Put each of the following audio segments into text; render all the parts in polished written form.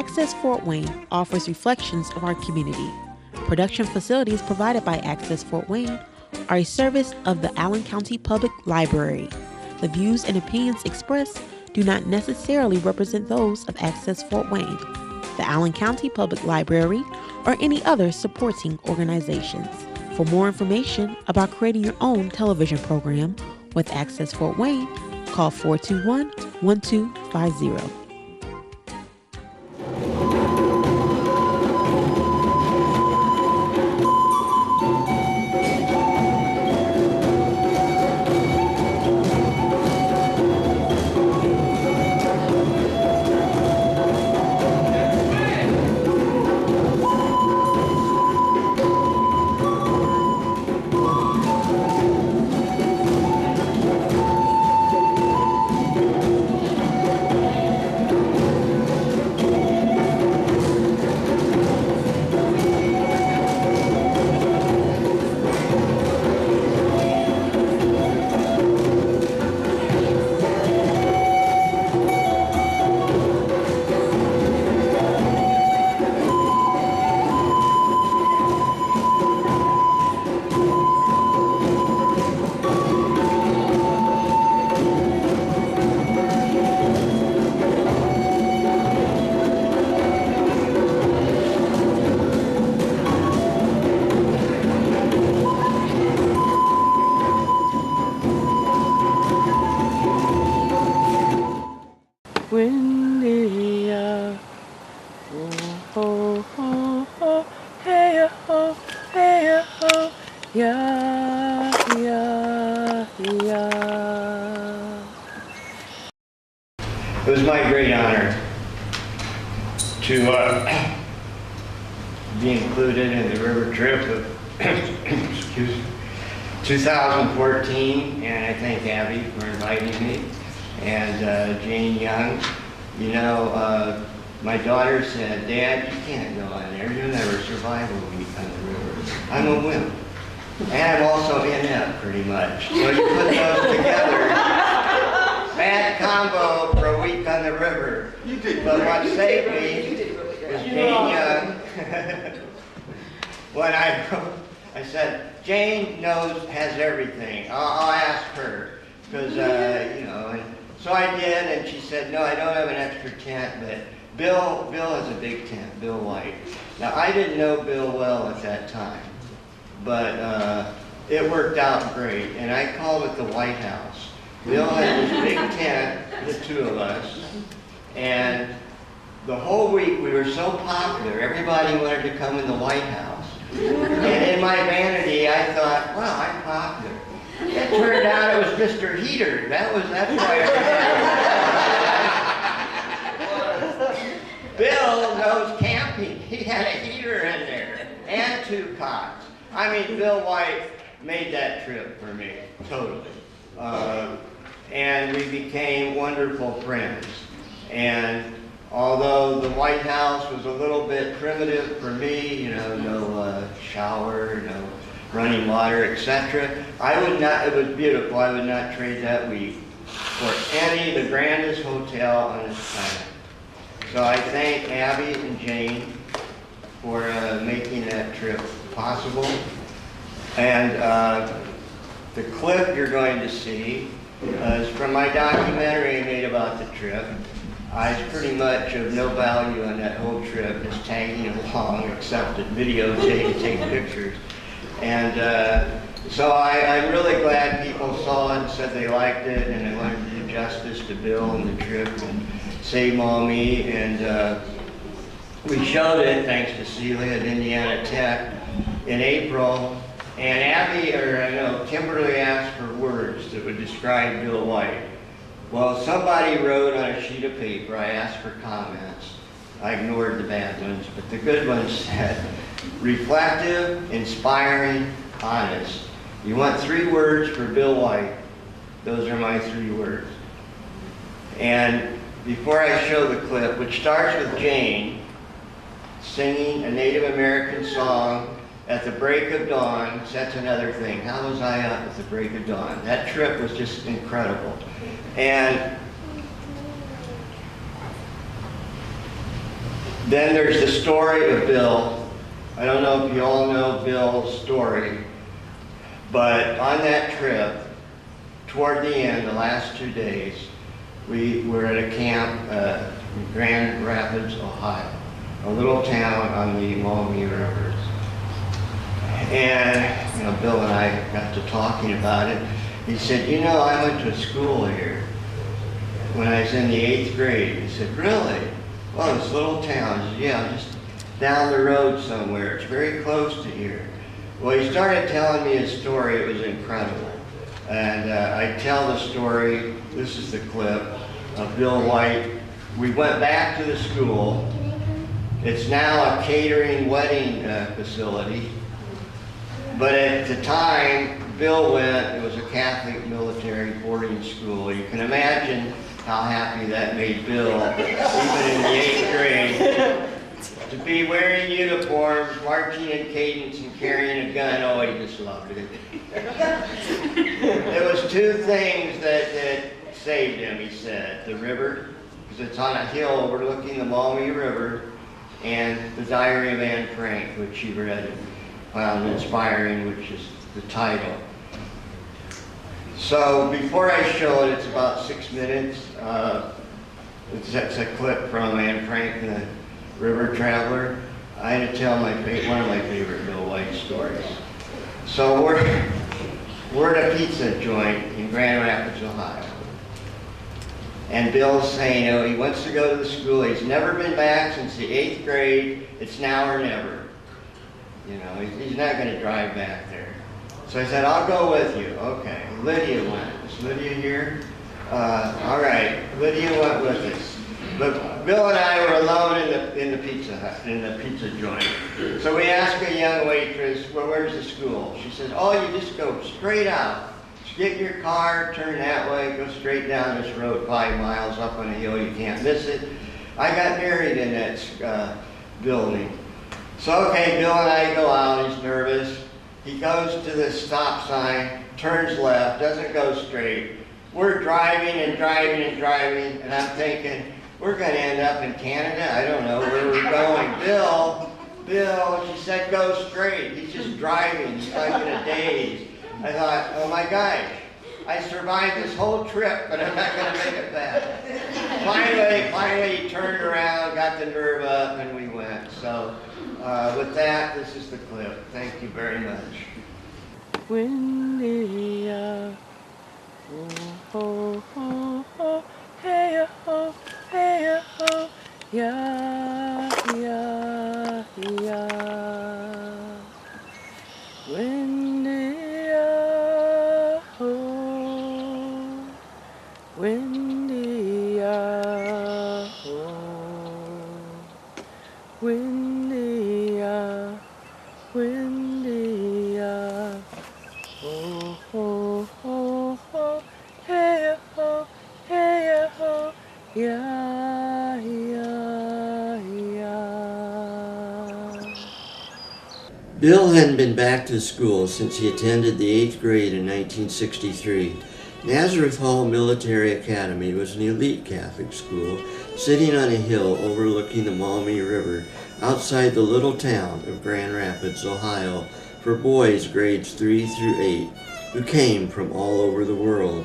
Access Fort Wayne offers reflections of our community. Production facilities provided by Access Fort Wayne are a service of the Allen County Public Library. The views and opinions expressed do not necessarily represent those of Access Fort Wayne, the Allen County Public Library, or any other supporting organizations. For more information about creating your own television program with Access Fort Wayne, call 421-1250. Windia, oh ho ho ho, hey ho, hey ho, yeah yeah yeah. It was my great honor to be included in the river trip of 2014, and I thank Abby for inviting me, and Jane Young. You know, my daughter said, "Dad, you can't go on there. You'll never survive a week on the river." I'm a wimp, and I'm also inept, pretty much. So you put those together, bad combo for a week on the river. You did. But what saved me was Jane Young. When I said, Jane has everything. I'll ask her, because, you know, and so I did, and she said, no, I don't have an extra tent, but Bill has a big tent, Bill White. Now, I didn't know Bill well at that time, but it worked out great, and I called it the White House. Bill had this big tent, the two of us, and the whole week we were so popular, everybody wanted to come in the White House. And in my vanity, I thought, well, I'm popular. It turned out it was Mr. Heater. That's why Bill knows camping. He had a heater in there and 2 cots. I mean, Bill White made that trip for me, totally. And we became wonderful friends. And although the White House was a little bit primitive for me, you know, no shower, no running water, etc., it was beautiful. I would not trade that week for the grandest hotel on this planet. So I thank Abby and Jane for making that trip possible. And the clip you're going to see is from my documentary I made about the trip. I was pretty much of no value on that whole trip, just tagging along, except to videotape and take pictures. And so I'm really glad people saw it and said they liked it, and they wanted to do justice to Bill and the trip and save Mommy. And we showed it, thanks to Celia at Indiana Tech, in April. And Kimberly asked for words that would describe Bill White. Well, somebody wrote on a sheet of paper, I asked for comments. I ignored the bad ones, but the good ones said, reflective, inspiring, honest. You want 3 words for Bill White? Those are my 3 words. And before I show the clip, which starts with Jane singing a Native American song at the break of dawn, that's another thing. How was I up at the break of dawn? That trip was just incredible. And Then there's the story of Bill. I don't know if you all know Bill's story, but on that trip, toward the end, the last 2 days, we were at a camp in Grand Rapids, Ohio, a little town on the Maumee River. And Bill and I got to talking about it. He said, I went to school here when I was in the 8th grade. He said, really? Well, this little town. He said, yeah, just down the road somewhere. It's very close to here. Well, he started telling me his story. It was incredible. And I tell the story. This is the clip of Bill White. We went back to the school. It's now a catering wedding facility. But at the time Bill went, it was a Catholic military boarding school. You can imagine how happy that made Bill, even in the 8th grade, to be wearing uniforms, marching in cadence, and carrying a gun. Oh, he just loved it. There was 2 things that saved him, he said. The river, because it's on a hill overlooking the Maumee River, and the Diary of Anne Frank, which he read and found inspiring, which is the title. So before I show it, it's about 6 minutes. It's a clip from Anne Frank and the River Traveler. I had to tell one of my favorite Bill White stories. So we're at a pizza joint in Grand Rapids, Ohio. And Bill's saying, he wants to go to the school. He's never been back since the 8th grade. It's now or never. He's not going to drive back there. So I said, I'll go with you. Okay. Lydia went. Is Lydia here? All right. Lydia went with us. But Bill and I were alone in the Pizza Hut, in the pizza joint. So we asked a young waitress, well, where's the school? She said, you just go straight out. Just get in your car, turn that way, go straight down this road 5 miles up on a hill. You can't miss it. I got married in that building. So, okay, Bill and I go out. He's nervous. He goes to the stop sign, turns left, doesn't go straight. We're driving and driving and driving, and I'm thinking, we're going to end up in Canada. I don't know where we're going. Bill, she said, go straight. He's just driving. He's like in a daze. I thought, oh my gosh, I survived this whole trip, but I'm not going to make it back. Finally, he turned around, got the nerve up, and we went. So with that, this is the clip. Thank you very much. Windy, oh, oh, oh, oh, hey, oh, hey, oh, yeah, yeah, yeah. Windy, oh, windy, oh, windy, windy, oh, oh, oh, oh, hey, oh, yeah, yeah, yeah. Bill hadn't been back to school since he attended the 8th grade in 1963. Nazareth Hall Military Academy was an elite Catholic school sitting on a hill overlooking the Maumee River outside the little town of Grand Rapids, Ohio, for boys grades 3 through 8 who came from all over the world.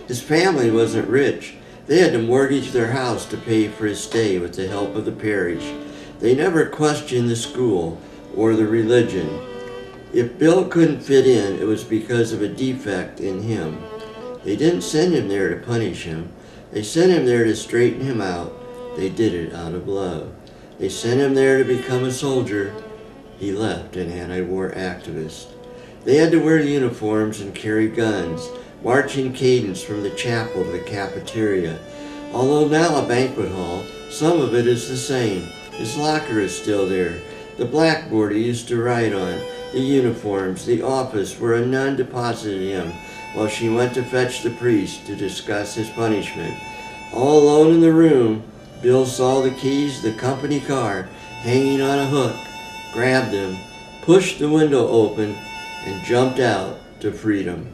His family wasn't rich. They had to mortgage their house to pay for his stay with the help of the parish. They never questioned the school or the religion. If Bill couldn't fit in, it was because of a defect in him. They didn't send him there to punish him. They sent him there to straighten him out. They did it out of love. They sent him there to become a soldier. He left an anti-war activist. They had to wear uniforms and carry guns, march in cadence from the chapel to the cafeteria. Although now a banquet hall, some of it is the same. His locker is still there. The blackboard he used to write on, the uniforms, the office where a nun deposited him while she went to fetch the priest to discuss his punishment. All alone in the room, Bill saw the keys to the company car hanging on a hook, grabbed them, pushed the window open, and jumped out to freedom.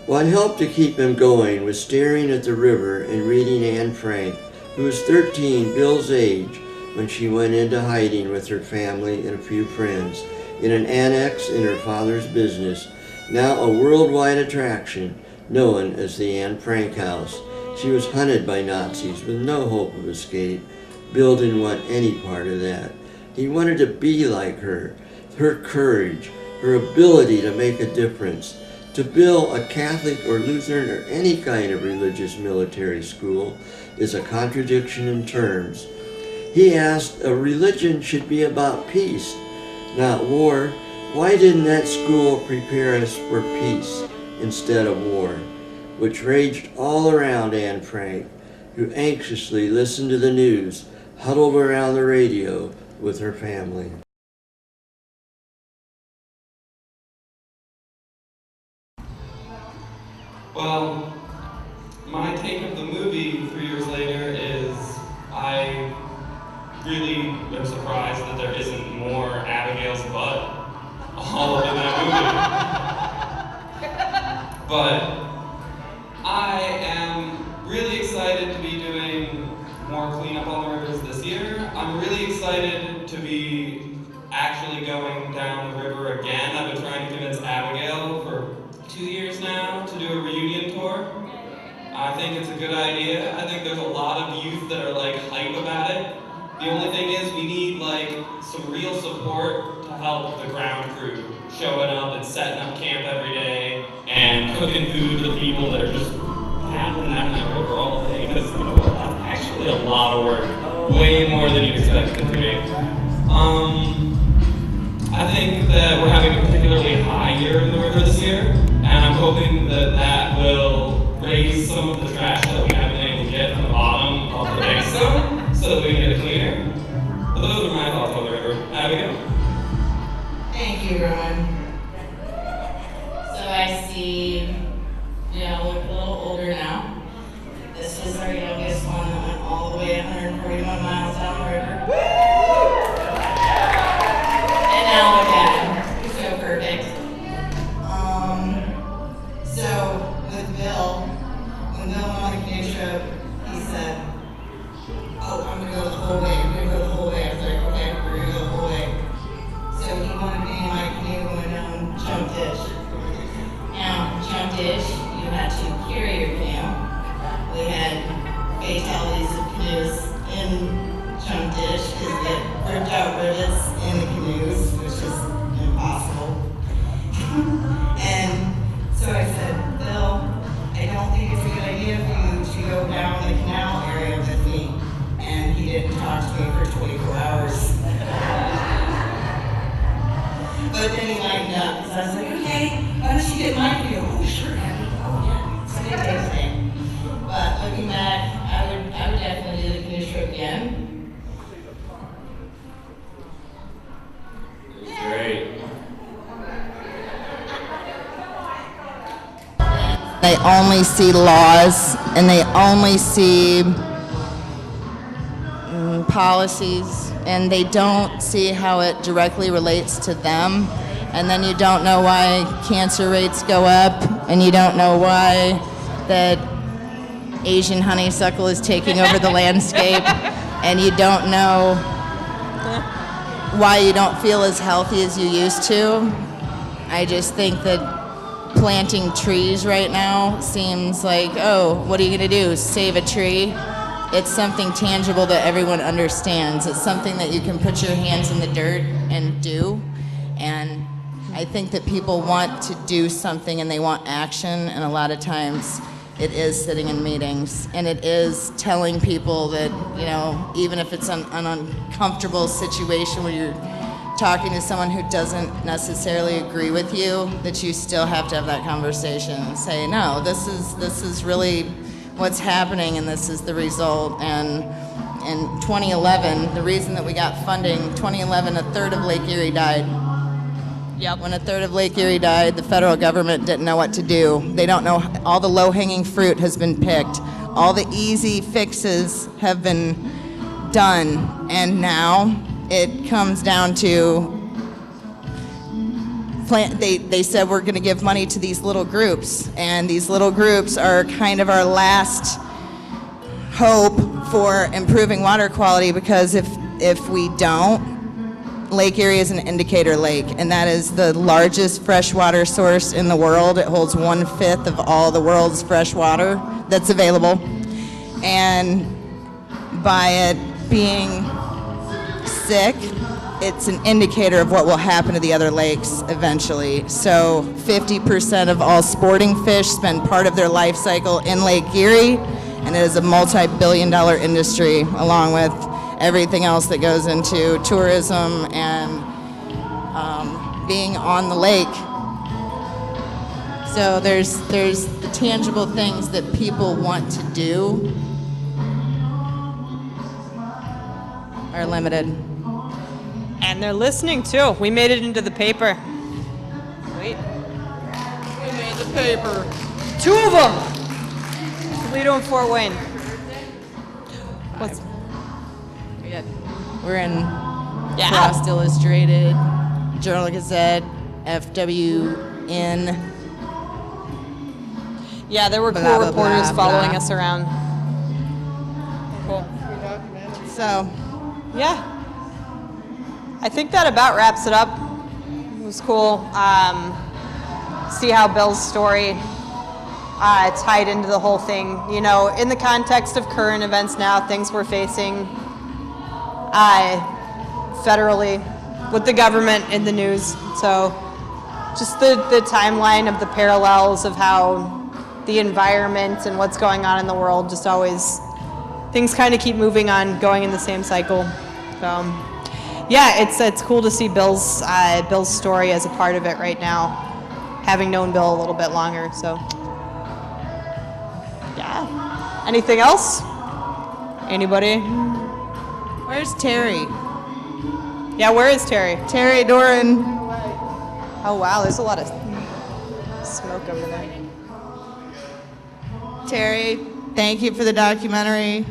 What helped to keep him going was staring at the river and reading Anne Frank, who was 13, Bill's age, when she went into hiding with her family and a few friends in an annex in her father's business, now a worldwide attraction known as the Anne Frank House. She was hunted by Nazis with no hope of escape. Bill didn't want any part of that. He wanted to be like her courage, her ability to make a difference. To Bill, a Catholic or Lutheran or any kind of religious military school is a contradiction in terms. He asked, a religion should be about peace, not war. Why didn't that school prepare us for peace instead of war? Which raged all around Anne Frank, who anxiously listened to the news, huddled around the radio with her family. Well, my take of the movie 3 years later is I really am surprised that there isn't more Abigail's butt all up in that movie. But I am really excited to be doing more cleanup on the rivers this year. I'm really excited to be actually going down the river again. I've been trying to convince Abigail for 2 years now to do a reunion tour. I think it's a good idea. I think there's a lot of youth that are like hype about it. The only thing is we need like some real support to help the ground crew showing up and setting up camp every day and cooking food to the people that are just paddling down that river all day, because you know, that's actually a lot of work, way more than you'd expect it to be. I think that we're having a particularly high year in the river this year, and I'm hoping that that will raise some of the trash that we haven't been able to get from the bottom of the bank so that we can get it cleaner. But those are my thoughts on the river. Abigail? Thank you, Ron. So I see, look a little older now. This was our youngest one that went all the way 141 miles down the river. And now look at him. He's so perfect. So with Bill, when Bill went on the canoe trip, he said, oh, I'm gonna go the whole way. I'm gonna go the whole way. I was like, okay, we're gonna go the whole way. So he wanted me in my canoe going down Jump Ditch. Now, Jump Ditch, you had to carry your canoe. We had fatalities of canoes in Jump Ditch because they ripped out rivets in the canoes, which is impossible. And so I said, Bill, I don't think it's a good idea for you to go down the canal area with me. And he didn't talk to me for 24 hours. But then he lightened up, because I was like, okay, why don't you get my canoe? Oh, sure, Abby. Oh, yeah, it's a good day today. But looking back, I would definitely do the canoe trip again. It was great. They only see laws, and they only see policies, and they don't see how it directly relates to them. And then you don't know why cancer rates go up, and you don't know why that Asian honeysuckle is taking over the landscape, and you don't know why you don't feel as healthy as you used to. I just think that planting trees right now seems like, oh, what are you gonna do, save a tree? It's something tangible that everyone understands. It's something that you can put your hands in the dirt and do. And I think that people want to do something and they want action, and a lot of times it is sitting in meetings, and it is telling people that, even if it's an uncomfortable situation where you're talking to someone who doesn't necessarily agree with you, that you still have to have that conversation and say, no, this is really what's happening, and this is the result. And in 2011, the reason that we got funding, 2011, a third of Lake Erie died. Yep. When a third of Lake Erie died, the federal government didn't know what to do. They don't know, all the low-hanging fruit has been picked. All the easy fixes have been done, and now it comes down to they said we're going to give money to these little groups, and these little groups are kind of our last hope for improving water quality, because if we don't, Lake Erie is an indicator lake, and that is the largest freshwater source in the world. It holds 1/5 of all the world's fresh water that's available. And by it being sick, it's an indicator of what will happen to the other lakes eventually. So 50% of all sporting fish spend part of their life cycle in Lake Erie, and it is a multi-billion-dollar industry, along with everything else that goes into tourism and being on the lake. So there's the tangible things that people want to do are limited. And they're listening too. We made it into the paper. Wait. We made the paper. 2 of them! Toledo and Fort Wayne. What's... We're in Yeah. Frost Illustrated, Journal Gazette, FWN. Yeah, there were cool Blah, blah, reporters blah, following blah. us around. Cool. So, Yeah. I think that about wraps it up. It was cool. See how Bill's story tied into the whole thing. You know, in the context of current events now, things we're facing federally with the government in the news. So just the timeline of the parallels of how the environment and what's going on in the world, just always, things kind of keep moving on, going in the same cycle. So yeah, it's cool to see Bill's story as a part of it right now, having known Bill a little bit longer. So yeah. Anything else? Anybody? where's Terry? Yeah, where is Terry? Terry Doran. Oh wow, there's a lot of smoke over there. Terry, thank you for the documentary.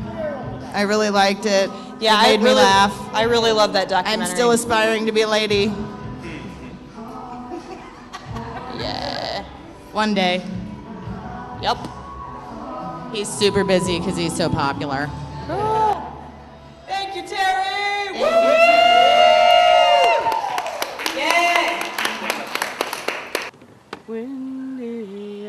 I really liked it. Yeah, It made me laugh. I really love that I'm documentary. still aspiring to be a lady. Yeah. One day. Yep. He's super busy because he's so popular. Thank you, Terry. Thank you. Yay. Windy,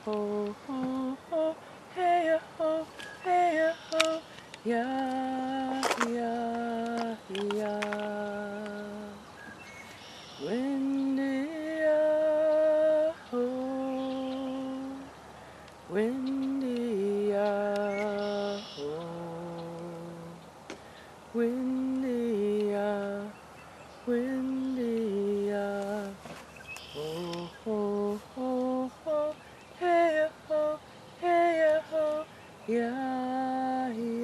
oh, oh, oh, hey, oh, hey, oh, yeah, yeah, yeah. Windy, oh, windy, oh, windy, windy, oh, oh, oh, oh, hey, oh, yeah, yeah.